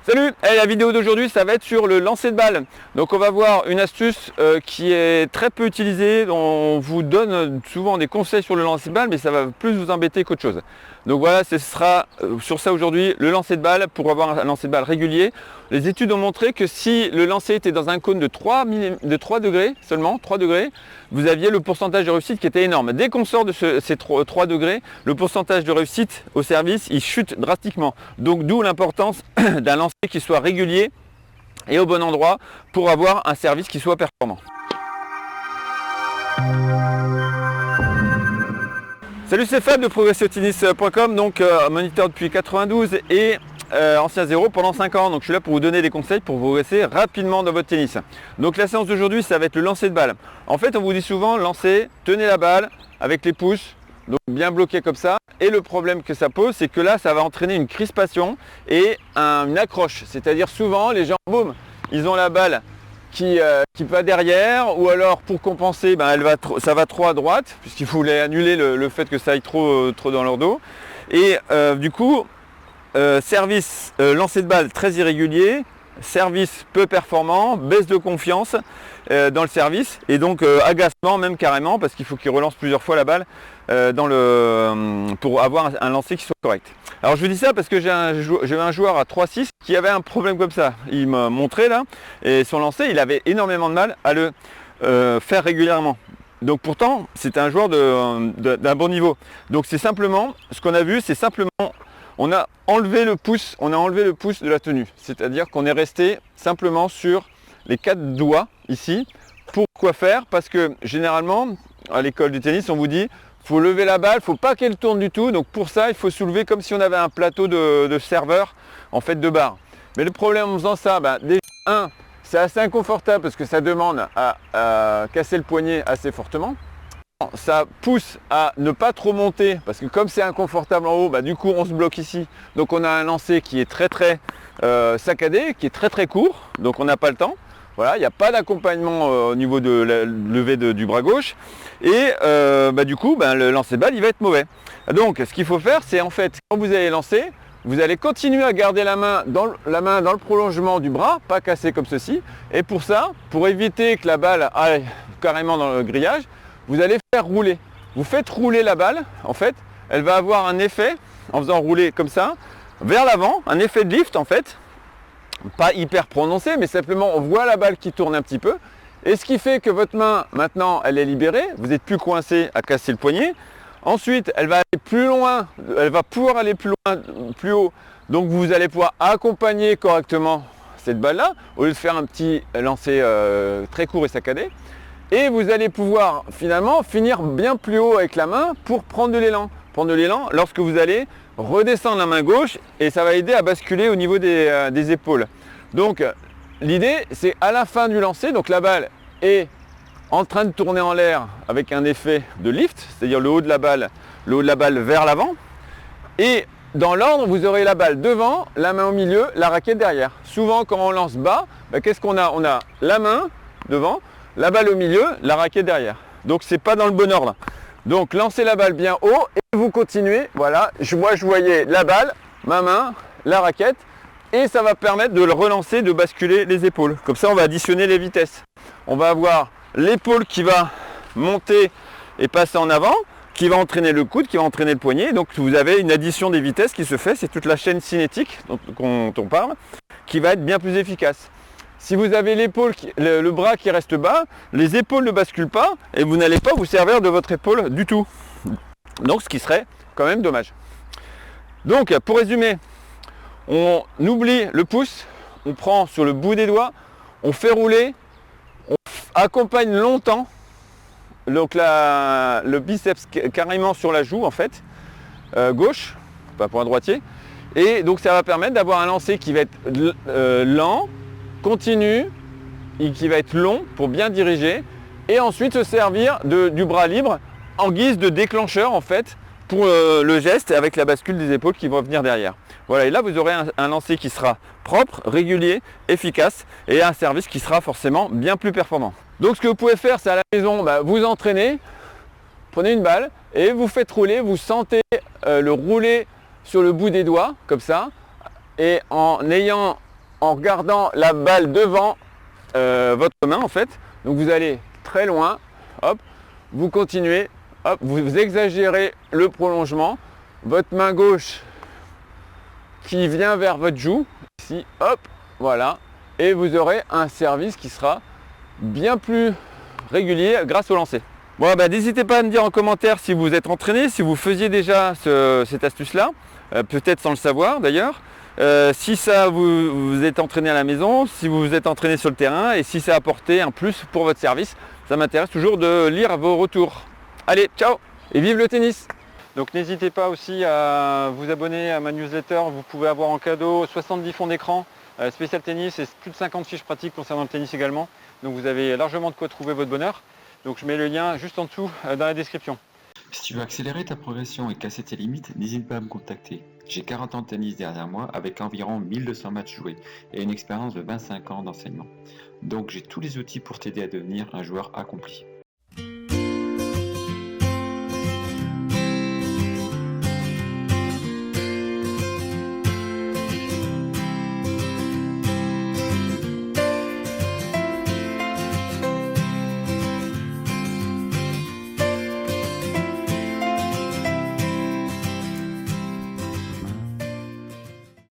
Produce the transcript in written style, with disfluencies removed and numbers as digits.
Salut, la vidéo d'aujourd'hui ça va être sur le lancer de balle. Donc on va voir une astuce qui est très peu utilisée, dont on vous donne souvent des conseils sur le lancer de balle, mais ça va plus vous embêter qu'autre chose. Donc voilà, ce sera sur ça aujourd'hui, le lancer de balle pour avoir un lancer de balle régulier. Les études ont montré que si le lancer était dans un cône de 3 degrés seulement, 3 degrés, vous aviez le pourcentage de réussite qui était énorme. Dès qu'on sort de ces 3 degrés, le pourcentage de réussite au service, il chute drastiquement. Donc d'où l'importance d'un lancer qui soit régulier et au bon endroit pour avoir un service qui soit performant. Salut, c'est Fab de progressiotennis.com, donc moniteur depuis 92 et ancien zéro pendant 5 ans. Donc je suis là pour vous donner des conseils pour progresser rapidement dans votre tennis. Donc la séance d'aujourd'hui, ça va être le lancer de balle. En fait, on vous dit souvent lancer, tenez la balle avec les pouces, donc bien bloqué comme ça. Et le problème que ça pose, c'est que là, ça va entraîner une crispation et une accroche. C'est-à-dire souvent, les gens, boum, ils ont la balle qui va derrière, ou alors pour compenser, ça va trop à droite, puisqu'il voulait annuler le fait que ça aille trop dans leur dos. Et du coup, service lancer de balle très irrégulier, service peu performant, baisse de confiance dans le service, et donc agacement même carrément, parce qu'il faut qu'il relance plusieurs fois la balle pour avoir un lancer qui soit correct. Alors je vous dis ça parce que j'ai un joueur à 3-6 qui avait un problème comme ça. Il m'a montré là, et son lancer, il avait énormément de mal à le faire régulièrement. Donc pourtant, c'était un joueur d'un bon niveau. Donc c'est simplement, ce qu'on a vu, c'est simplement, on a enlevé le pouce de la tenue. C'est-à-dire qu'on est resté simplement sur les 4 doigts ici. Pourquoi faire? Parce que généralement, à l'école du tennis, on vous dit faut lever la balle, faut pas qu'elle tourne du tout. Donc pour ça, il faut soulever comme si on avait un plateau de serveur, en fait, de barre. Mais le problème en faisant ça, déjà, c'est assez inconfortable parce que ça demande à casser le poignet assez fortement. Ça pousse à ne pas trop monter parce que comme c'est inconfortable en haut, du coup on se bloque ici. Donc on a un lancer qui est très saccadé, qui est très court, donc on n'a pas le temps. Voilà, il n'y a pas d'accompagnement au niveau de la levée du bras gauche. Et du coup, le lancer de balle, il va être mauvais. Donc ce qu'il faut faire, c'est en fait, quand vous allez lancer, vous allez continuer à garder la main dans le prolongement du bras, pas cassé comme ceci. Et pour ça, pour éviter que la balle aille carrément dans le grillage, vous allez faire rouler. Vous faites rouler la balle, en fait, elle va avoir un effet, en faisant rouler comme ça, vers l'avant, un effet de lift en fait, pas hyper prononcé, mais simplement on voit la balle qui tourne un petit peu, et ce qui fait que votre main, maintenant, elle est libérée, vous n'êtes plus coincé à casser le poignet. Ensuite, elle va aller plus loin, elle va pouvoir aller plus loin, plus haut, donc vous allez pouvoir accompagner correctement cette balle-là, au lieu de faire un petit lancer très court et saccadé. Et vous allez pouvoir finalement finir bien plus haut avec la main pour prendre de l'élan. Prendre de l'élan lorsque vous allez redescendre la main gauche, et ça va aider à basculer au niveau des épaules. Donc l'idée, c'est à la fin du lancer, donc la balle est en train de tourner en l'air avec un effet de lift, c'est-à-dire le haut de la balle vers l'avant. Et dans l'ordre, vous aurez la balle devant, la main au milieu, la raquette derrière. Souvent quand on lance bas, qu'est-ce qu'on a? On a la main devant, la balle au milieu, la raquette derrière. Donc c'est pas dans le bon ordre. Donc lancez la balle bien haut et vous continuez. Voilà, moi je voyais la balle, ma main, la raquette, et ça va permettre de le relancer, de basculer les épaules. Comme ça on va additionner les vitesses. On va avoir l'épaule qui va monter et passer en avant, qui va entraîner le coude, qui va entraîner le poignet. Donc vous avez une addition des vitesses qui se fait, c'est toute la chaîne cinétique dont on parle, qui va être bien plus efficace. Si vous avez le bras qui reste bas, les épaules ne basculent pas et vous n'allez pas vous servir de votre épaule du tout. Donc ce qui serait quand même dommage. Donc pour résumer, on oublie le pouce, on prend sur le bout des doigts, on fait rouler, on accompagne longtemps, donc le biceps carrément sur la joue en fait, gauche, pas pour un droitier. Et donc ça va permettre d'avoir un lancer qui va être lent, continu, et qui va être long pour bien diriger, et ensuite se servir du bras libre en guise de déclencheur en fait pour le geste avec la bascule des épaules qui vont venir derrière. Voilà, et là vous aurez un lancer qui sera propre, régulier, efficace, et un service qui sera forcément bien plus performant. Donc ce que vous pouvez faire, c'est à la maison, vous entraînez, prenez une balle et vous faites rouler, vous sentez le rouler sur le bout des doigts comme ça, et en regardant la balle devant votre main en fait. Donc vous allez très loin, hop, vous continuez, hop, vous exagérez le prolongement, votre main gauche qui vient vers votre joue, ici, hop, voilà, et vous aurez un service qui sera bien plus régulier grâce au lancer. Bon, bah, n'hésitez pas à me dire en commentaire si vous êtes entraîné, si vous faisiez déjà cette astuce-là, peut-être sans le savoir d'ailleurs. Si ça vous êtes entraîné à la maison, si vous vous êtes entraîné sur le terrain et si ça a apporté un plus pour votre service, ça m'intéresse toujours de lire vos retours. Allez, ciao et vive le tennis! Donc n'hésitez pas aussi à vous abonner à ma newsletter, vous pouvez avoir en cadeau 70 fonds d'écran spécial tennis et plus de 50 fiches pratiques concernant le tennis également. Donc vous avez largement de quoi trouver votre bonheur. Donc je mets le lien juste en dessous dans la description. Si tu veux accélérer ta progression et casser tes limites, n'hésite pas à me contacter. J'ai 40 ans de tennis derrière moi avec environ 1200 matchs joués et une expérience de 25 ans d'enseignement. Donc j'ai tous les outils pour t'aider à devenir un joueur accompli.